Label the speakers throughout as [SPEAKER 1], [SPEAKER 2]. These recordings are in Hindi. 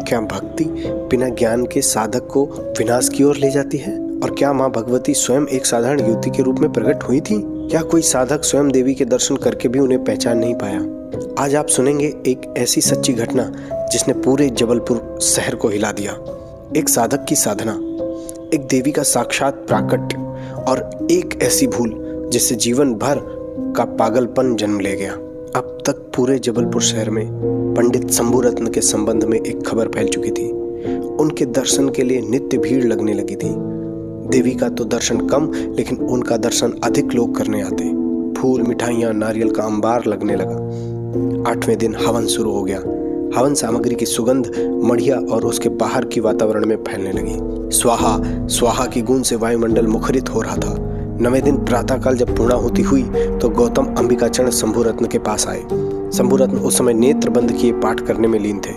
[SPEAKER 1] क्या भक्ति बिना ज्ञान के साधक को विनाश की ओर ले जाती है? और क्या माँ भगवती स्वयं एक साधारण युवती के रूप में प्रकट हुई थी? क्या कोई साधक स्वयं देवी के दर्शन करके भी उन्हें पहचान नहीं पाया? आज आप सुनेंगे एक ऐसी सच्ची घटना जिसने पूरे जबलपुर शहर को हिला दिया। एक साधक की साधना, एक देवी का साक्षात प्राकट्य और एक ऐसी भूल जिससे जीवन भर का पागलपन जन्म ले गया। अब तक पूरे जबलपुर शहर में पंडित शंभुरत्न के संबंध में एक खबर फैल चुकी थी। उनके दर्शन के लिए नित्य भीड़ लगने लगी थी। देवी का तो दर्शन कम, लेकिन उनका दर्शन अधिक लोग करने आते। फूल, मिठाइयां, नारियल का अंबार लगने लगा। 8वें दिन हवन शुरू हो गया। हवन सामग्री की सुगंध मढ़िया और उसके बाहर की वातावरण में फैलने लगी। स्वाहा स्वाहा की गूंज से वायुमंडल मुखरित हो रहा था। 9वें दिन प्रातःकाल जब पूर्णाहुति हुई तो गौतम अंबिकाचरण शंभुरत्न के पास आए। शंभुरत्न उस समय नेत्र बंद किए पाठ करने में लीन थे।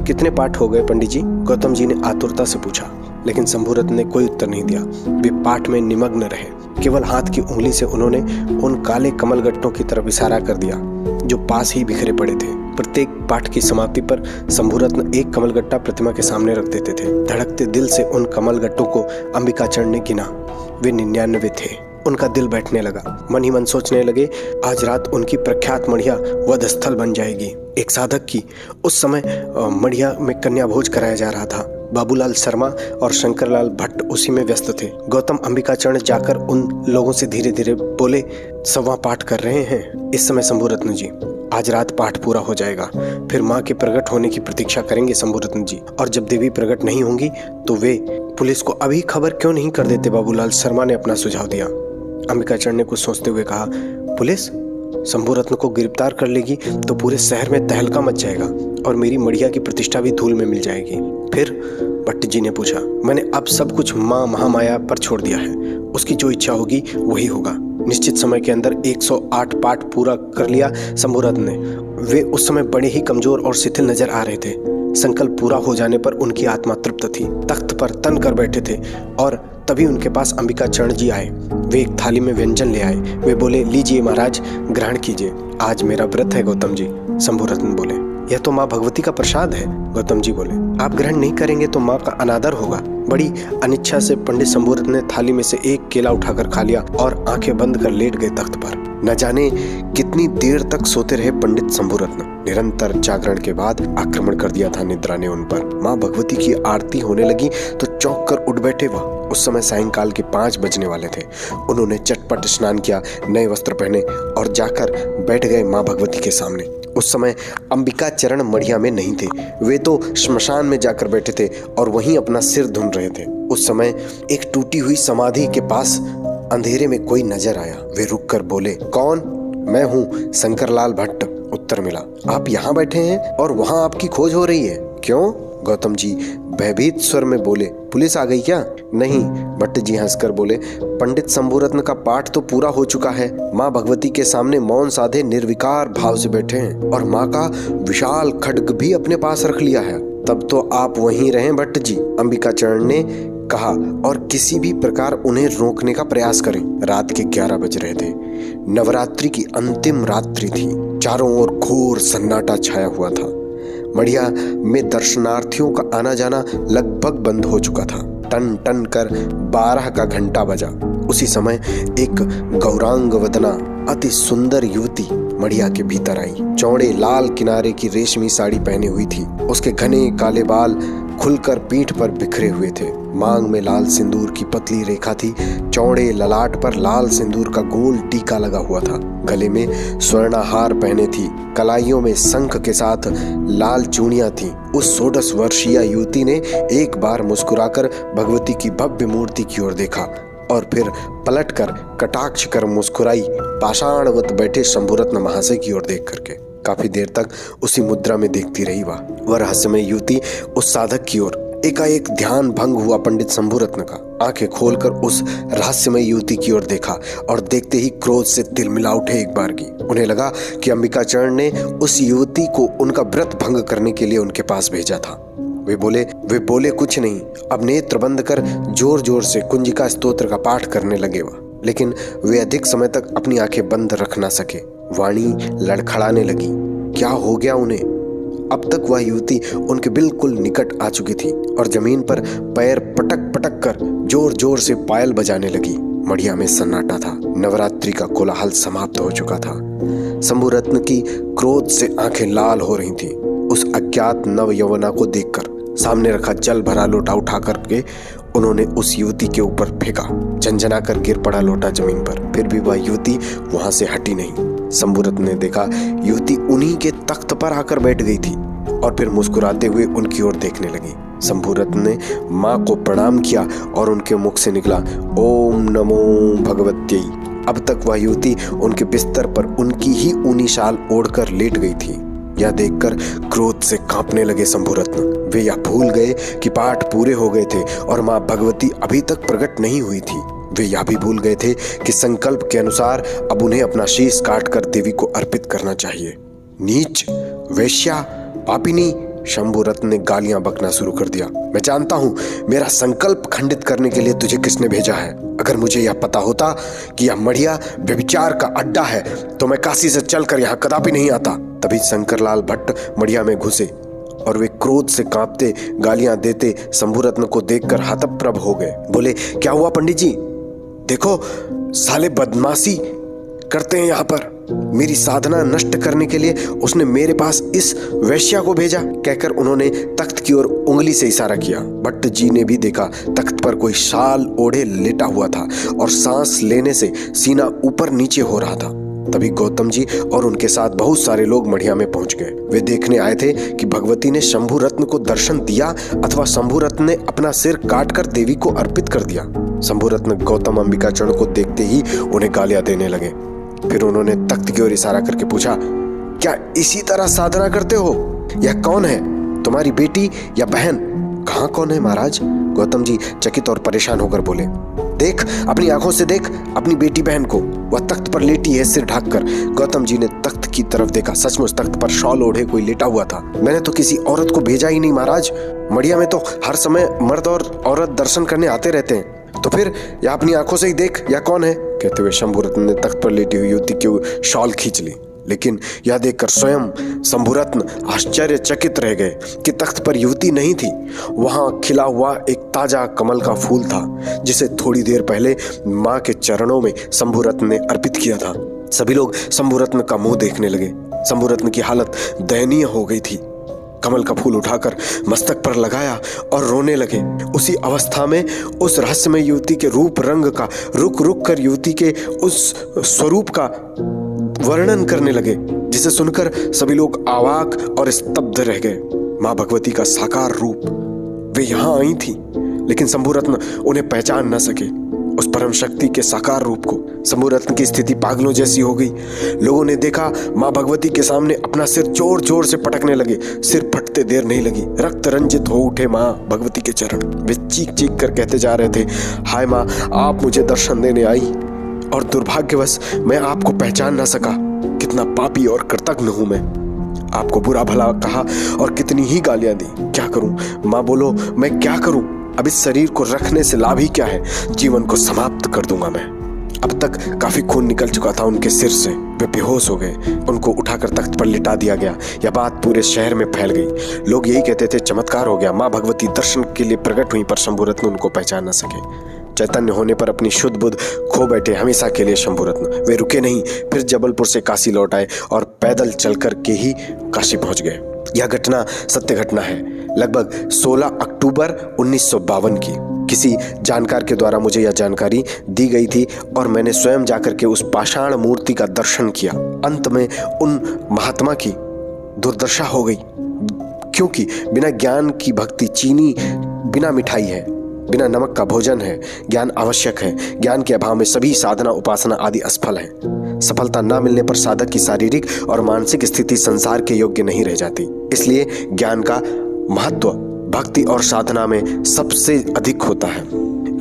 [SPEAKER 1] कितने पाठ हो गए पंडित जी? गौतम जी ने आतुरता से पूछा, लेकिन शंभुरत्न ने कोई उत्तर नहीं दिया। वे पाठ में निमग्न रहे। केवल हाथ की उंगली से उन्होंने उन काले कमलगट्टों की तरफ इशारा कर दिया जो पास ही बिखरे पड़े थे। प्रत्येक पाठ की समाप्ति पर शंभुरत्न एक कमलगट्टा प्रतिमा के सामने रख देते थे। धड़कते दिल से उन कमलगट्टों को अंबिकाचरण ने गिना। वे 99 थे। उनका दिल बैठने लगा। मन ही मन सोचने लगे, आज रात उनकी प्रख्यात मढ़िया वध स्थल बन जाएगी। एक साधक की उस समय मढ़िया में कन्या भोज कराया जा रहा था। बाबूलाल शर्मा और शंकरलाल भट्ट उसी में व्यस्त थे। गौतम अंबिकाचरण जाकर उन लोगों से धीरे धीरे बोले, सवा पाठ कर रहे हैं इस समय शंभुरत्न जी। आज रात पाठ पूरा हो जाएगा, फिर माँ के प्रकट होने की प्रतीक्षा करेंगे शंभुरत्न जी। और जब देवी प्रकट नहीं होंगी तो वे पुलिस को अभी खबर क्यों नहीं कर देते? बाबूलाल शर्मा ने अपना सुझाव दिया। अंबिकाचरण ने कुछ सोचते हुए कहा, पुलिस शंभुरत्न को गिरफ्तार कर लेगी तो पूरे शहर में तहलका मच जाएगा और मेरी मढ़िया की प्रतिष्ठा भी धूल में मिल जाएगी। फिर भट्ट जी ने पूछा, मैंने अब सब कुछ माँ महामाया पर छोड़ दिया है। उसकी जो इच्छा होगी वही होगा। निश्चित समय के अंदर 108 पाठ पूरा कर लिया शंभुरत्न ने। वे उस समय बड़े ही कमजोर और शिथिल नजर आ रहे थे। संकल्प पूरा हो जाने पर उनकी आत्मा तृप्त थी। तख्त पर तन कर बैठे थे और तभी उनके पास अंबिकाचरण जी आए। वे एक थाली में व्यंजन ले आए। वे बोले, लीजिए महाराज, ग्रहण कीजिए। आज मेरा व्रत है गौतम जी। शंभुरत्न बोले, यह तो माँ भगवती का प्रसाद है। गौतम जी बोले, आप ग्रहण नहीं करेंगे तो माँ का अनादर होगा। बड़ी अनिच्छा से पंडित शंभुरत्न ने थाली में से एक केला उठाकर खा लिया और आंखें बंद कर लेट गए तख्त पर। न जाने कितनी देर तक सोते रहे पंडित शंभुरत्न। निरंतर जागरण के बाद आक्रमण कर दिया था निद्रा ने उन पर। माँ भगवती की आरती होने लगी तो चौंक कर उठ बैठे वह। उस समय सायंकाल के 5 बजने वाले थे। उन्होंने चटपट स्नान किया, नए वस्त्र पहने और जाकर बैठ गए माँ भगवती के सामने। उस समय अंबिकाचरण मढ़िया में नहीं थे। वे तो श्मशान में जाकर बैठे थे और वहीं अपना सिर धुन रहे थे। उस समय एक टूटी हुई समाधि के पास अंधेरे में कोई नजर आया। वे रुककर बोले, कौन? मैं हूँ शंकरलाल भट्ट। उत्तर मिला, आप यहाँ बैठे हैं और वहाँ आपकी खोज हो रही है, क्यों? गौतम जी भयभीत स्वर में बोले, पुलिस आ गई क्या? नहीं। भट्ट जी हंसकर बोले, पंडित शंभुरत्न का पाठ तो पूरा हो चुका है। माँ भगवती के सामने मौन साधे निर्विकार भाव से बैठे हैं और माँ का विशाल खड्ग भी अपने पास रख लिया है। तब तो आप वहीं रहें भट्ट जी, अंबिकाचरण ने कहा, और किसी भी प्रकार उन्हें रोकने का प्रयास करें। रात के 11 बज रहे थे। नवरात्रि की अंतिम रात्रि थी। चारों ओर घोर सन्नाटा छाया हुआ था। मढ़िया में दर्शनार्थियों का आना जाना लगभग बंद हो चुका था। टन टन कर 12 का घंटा बजा। उसी समय एक गौरांग वदना अति सुंदर युवती मढ़िया के भीतर आई। चौड़े लाल किनारे की रेशमी साड़ी पहनी हुई थी। उसके घने काले बाल खुलकर पीठ पर बिखरे हुए थे। मांग में लाल सिंदूर की पतली रेखा थी। चौड़े ललाट पर लाल सिंदूर का गोल टीका लगा हुआ था। गले में स्वर्णहार पहने थी। कलाइयों में शंख के साथ लाल चूड़ियां थीं। उस 16 वर्षीय युवती ने एक बार मुस्कुराकर भगवती की भव्य मूर्ति की ओर देखा और फिर पलटकर कटाक्ष कर मुस्कुराई, पाषाणवत बैठे शंभुरत्न महाशय की ओर देख करके। काफी देर तक उसी मुद्रा में देखती रही वह रहस्यमय युवती उस साधक की ओर। एकाएक ध्यान भंग हुआ पंडित शंभुरत्न का। आंखें खोलकर उस रहस्यमय युवती की ओर देखा और देखते ही क्रोध से तिलमिला उठे एक बार की। उन्हें लगा कि अंबिकाचरण ने उस युवती को उनका व्रत भंग करने के लिए उनके पास भेजा था। वे बोले कुछ नहीं। अब नेत्र बंद कर जोर जोर से कुंजिका स्तोत्र का पाठ करने लगे वह। लेकिन वे अधिक समय तक अपनी आंखें बंद रख ना सके। वाणी लड़खड़ाने लगी। क्या हो गया उन्हें? अब तक वह युवती उनके बिल्कुल निकट आ चुकी थी और जमीन पर पैर पटक पटक कर जोर जोर से पायल बजाने लगी। मढ़िया में सन्नाटा था। नवरात्रि का कोलाहल समाप्त हो चुका था। शंभुरत्न की क्रोध से आंखें लाल हो रही थीं। उस अज्ञात नव यौवना को देखकर सामने रखा जल भरा लोटा उठा करके उन्होंने उस युवती के ऊपर फेंका। झंझना कर गिर पड़ा लोटा जमीन पर। फिर भी वह युवती वहां से हटी नहीं। शंभुरत्न ने देखा युवती उन्हीं के तख्त पर आकर बैठ गई थी और फिर मुस्कुराते हुए उनकी ओर देखने लगी। शंभुरत्न ने माँ को प्रणाम किया और उनके मुख से निकला ओम नमो भगवत्यै। अब तक वह युवती उनके बिस्तर पर उनकी ही ऊनी शाल ओढ़कर लेट गई थी। यह देखकर क्रोध से कांपने लगे शंभुरत्न। वे यह भूल गए कि पाठ पूरे हो गए थे और माँ भगवती अभी तक प्रकट नहीं हुई थी। वे यह भी भूल गए थे कि संकल्प के अनुसार अब उन्हें अपना शीश काटकर देवी को अर्पित करना चाहिए। नीच, वेश्या, पापिनी, शंभुरत्न ने गालियां बकना शुरू कर दिया। मैं जानता हूं मेरा संकल्प खंडित करने के लिए तुझे किसने भेजा है। अगर मुझे यह पता होता कि यह मढ़िया व्यभिचार का अड्डा है तो मैं काशी से चलकर यहाँ कदापि नहीं आता। तभी शंकरलाल भट्ट मढ़िया में घुसे और वे क्रोध से कांपते गालियां देते शंभुरत्न को देखकर हतप्रभ हो गए। बोले, क्या हुआ पंडित जी? देखो साले बदमाशी करते हैं यहाँ पर। मेरी साधना नष्ट करने के लिए उसने मेरे पास इस वैश्या को भेजा। कहकर उन्होंने तख्त की ओर उंगली से इशारा किया। भट्ट जी ने भी देखा तख्त पर कोई शाल ओढ़े लेटा हुआ था और सांस लेने से सीना ऊपर नीचे हो रहा था। तभी गौतम जी और उनके साथ बहुत सारे लोग मढ़िया में पहुंच गए। वे देखने आए थे कि भगवती ने शंभुरत्न को दर्शन दिया अथवा शंभुरत्न ने अपना सिर काटकर देवी को अर्पित कर दिया। शंभुरत्न गौतम अंबिकाचरण को देखते ही उन्हें गालियां देने लगे। फिर उन्होंने तख्त की ओर इशारा करके पूछा, क्या इसी तरह साधना करते हो? यह कौन है, तुम्हारी बेटी या बहन? कहाँ कौन है महाराज? गौतम जी चकित और परेशान होकर बोले, देख अपनी आंखों से देख अपनी बेटी बहन को। वह तख्त पर लेटी है सिर ढककर। गौतम जी ने तख्त की तरफ देखा। सचमुच तख्त पर शॉल ओढ़े कोई लेटा हुआ था। मैंने तो किसी औरत को भेजा ही नहीं महाराज। मढ़िया में तो हर समय मर्द और औरत दर्शन करने आते रहते हैं। तो फिर या अपनी आंखों से ही देख, या कौन है? कहते हुए शंभुरत्न ने तख्त पर लेटी हुई युवती की शॉल खींच ली। लेकिन यह देखकर स्वयं शंभुरत्न आश्चर्यचकित रह गए कि तख्त पर युवती नहीं थी। वहां खिला हुआ एक ताजा कमल का फूल था जिसे थोड़ी देर पहले मां के चरणों में शंभुरत्न ने अर्पित किया था। सभी लोग शंभुरत्न का मुंह देखने लगे। शंभुरत्न की हालत दयनीय हो गई थी। कमल का फूल उठाकर मस्तक पर लगाया और रोने लगे। उसी अवस्था में उस रहस्यमय युवती के रूप रंग का रुक रुक कर युवती के उस स्वरूप का वर्णन करने लगे, जिसे सुनकर सभी लोग अवाक और स्तब्ध रह गए। मां भगवती का साकार रूप। वे यहां आई थी लेकिन शंभुरत्न उन्हें पहचान न सके। उस परम शक्ति के साकार रूप को। शंभुरत्न की स्थिति पागलों जैसी हो गई। लोगों ने देखा मां भगवती के सामने अपना सिर जोर जोर से पटकने लगे। सिर फटते देर नहीं लगी। रक्त रंजित हो उठे मां भगवती के चरण। वे चीख चीख कर कहते जा रहे थे, हाय मां, आप मुझे दर्शन देने आई और दुर्भाग्यवश मैं आपको पहचान ना सका। कितना पापी और कृतघ्न हूं मैं। आपको बुरा भला कहा और कितनी ही गालियां दी। क्या करूं मां, बोलो मैं क्या करूं? अब इस शरीर को रखने से लाभ ही क्या है? जीवन को समाप्त कर दूंगा मैं। अब तक काफी खून निकल चुका था उनके सिर से। वे बेहोश हो गए। उनको उठाकर तख्त पर लिटा दिया गया। यह बात पूरे शहर में फैल गई। लोग यही कहते थे चमत्कार हो गया। मां भगवती दर्शन के लिए प्रकट हुई पर शंभुरत्न उनको पहचान न सके। चैतन्य होने पर अपनी शुद्ध बुद्ध खो बैठे हमेशा के लिए शंभुरत्न। वे रुके नहीं। फिर जबलपुर से काशी लौट आए और पैदल चलकर के ही काशी पहुंच गए। यह घटना सत्य घटना है। लगभग 16 अक्टूबर 1952 की। किसी जानकार के द्वारा मुझे यह जानकारी दी गई थी और मैंने स्वयं जाकर के उस पाषाण मूर्ति का दर्शन किया। अंत में उन महात्मा की दुर्दशा हो गई, क्योंकि बिना ज्ञान की भक्ति चीनी बिना मिठाई है, बिना नमक का भोजन है। ज्ञान आवश्यक है। ज्ञान के अभाव में सभी साधना उपासना आदि असफल है। सफलता न मिलने पर साधक की शारीरिक और मानसिक स्थिति संसार के योग्य नहीं रह जाती। इसलिए ज्ञान का महत्व भक्ति और साधना में सबसे अधिक होता है।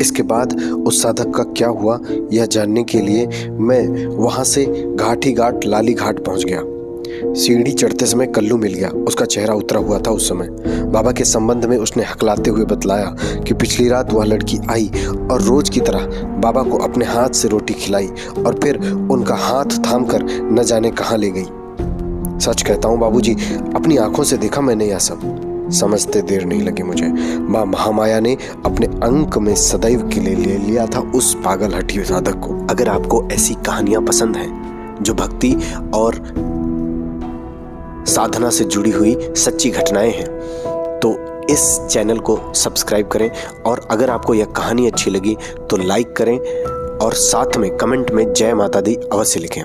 [SPEAKER 1] इसके बाद उस साधक का क्या हुआ यह जानने के लिए मैं वहां से घाट ही घाट लाली घाट पहुंच गया। सीढ़ी चढ़ते समय कल्लू मिल गया। उसका चेहरा उतरा हुआ था उस समय। बाबा के संबंध में उसने हकलाते हुए बतलाया कि पिछली रात वह लड़की आई और रोज की तरह बाबा को अपने हाथ से रोटी खिलाई और फिर उनका हाथ थामकर न जाने कहां ले गई। सच कहता हूँ बाबूजी, अपनी आंखों से देखा मैंने यह सब। समझते देर नहीं लगी मुझे। माँ महामाया ने अपने अंक में सदैव के लिए ले लिया था उस पागल हठी साधक को। अगर आपको ऐसी कहानियां पसंद हैं जो भक्ति और साधना से जुड़ी हुई सच्ची घटनाएं हैं, तो इस चैनल को सब्सक्राइब करें। और अगर आपको यह कहानी अच्छी लगी तो लाइक करें और साथ में कमेंट में जय माता दी अवश्य लिखें।